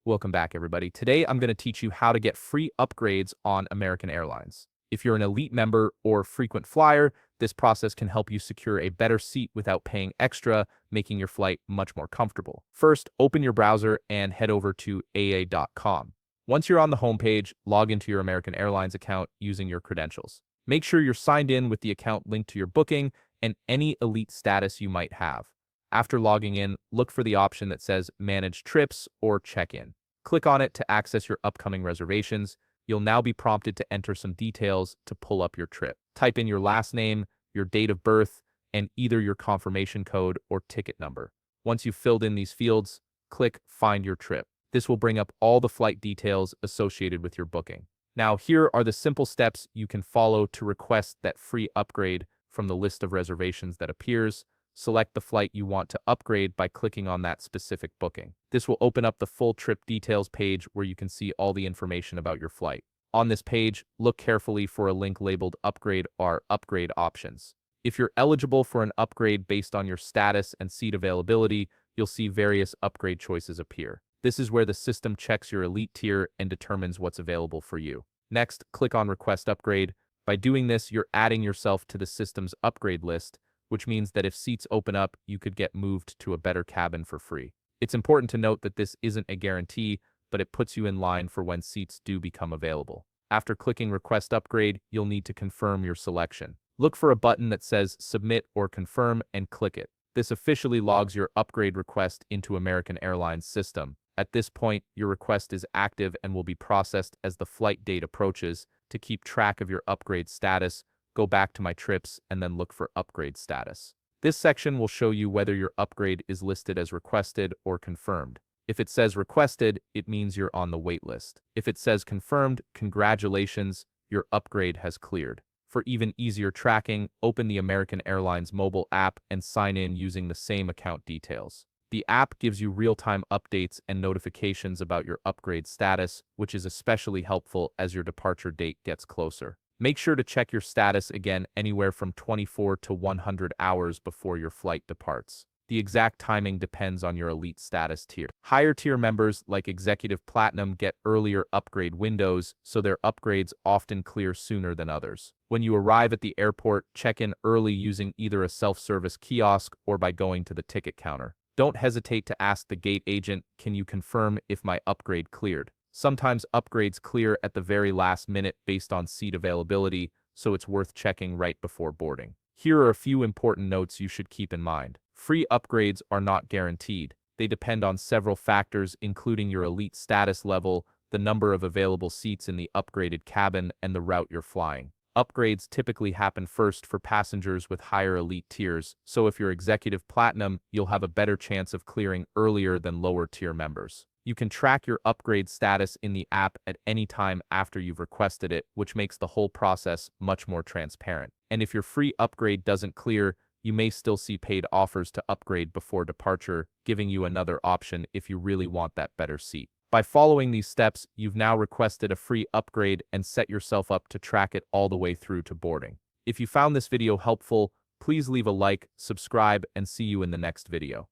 Welcome back, everybody. Today, I'm going to teach you how to get free upgrades on American Airlines. If you're an elite member or frequent flyer, this process can help you secure a better seat without paying extra, making your flight much more comfortable. First, open your browser and head over to aa.com. Once you're on the homepage, log into your American Airlines account using your credentials. Make sure you're signed in with the account linked to your booking and any elite status you might have. After logging in, look for the option that says Manage Trips or Check-in. Click on it to access your upcoming reservations. You'll now be prompted to enter some details to pull up your trip. Type in your last name, your date of birth, and either your confirmation code or ticket number. Once you've filled in these fields, click Find Your Trip. This will bring up all the flight details associated with your booking. Now, here are the simple steps you can follow to request that free upgrade from the list of reservations that appears. Select the flight you want to upgrade by clicking on that specific booking. This will open up the full trip details page where you can see all the information about your flight. On this page, look carefully for a link labeled Upgrade or Upgrade Options. If you're eligible for an upgrade based on your status and seat availability, you'll see various upgrade choices appear. This is where the system checks your elite tier and determines what's available for you. Next, click on Request Upgrade. By doing this, you're adding yourself to the system's upgrade list, which means that if seats open up, you could get moved to a better cabin for free. It's important to note that this isn't a guarantee, but it puts you in line for when seats do become available. After clicking Request Upgrade, you'll need to confirm your selection. Look for a button that says Submit or Confirm and click it. This officially logs your upgrade request into American Airlines system. At this point, your request is active and will be processed as the flight date approaches. To keep track of your upgrade status, go back to My Trips and then look for Upgrade Status. This section will show you whether your upgrade is listed as requested or confirmed. If it says requested, it means you're on the wait list. If it says confirmed, congratulations, your upgrade has cleared. For even easier tracking, open the American Airlines mobile app and sign in using the same account details. The app gives you real-time updates and notifications about your upgrade status, which is especially helpful as your departure date gets closer. Make sure to check your status again anywhere from 24 to 100 hours before your flight departs. The exact timing depends on your elite status tier. Higher tier members like Executive Platinum get earlier upgrade windows, so their upgrades often clear sooner than others. When you arrive at the airport, check in early using either a self-service kiosk or by going to the ticket counter. Don't hesitate to ask the gate agent, "Can you confirm if my upgrade cleared?" Sometimes upgrades clear at the very last minute based on seat availability, so it's worth checking right before boarding. Here are a few important notes you should keep in mind. Free upgrades are not guaranteed. They depend on several factors, including your elite status level, the number of available seats in the upgraded cabin, and the route you're flying. Upgrades typically happen first for passengers with higher elite tiers, so if you're Executive Platinum, you'll have a better chance of clearing earlier than lower tier members. You can track your upgrade status in the app at any time after you've requested it, which makes the whole process much more transparent. And if your free upgrade doesn't clear, you may still see paid offers to upgrade before departure, giving you another option if you really want that better seat. By following these steps, you've now requested a free upgrade and set yourself up to track it all the way through to boarding. If you found this video helpful, please leave a like, subscribe, and see you in the next video.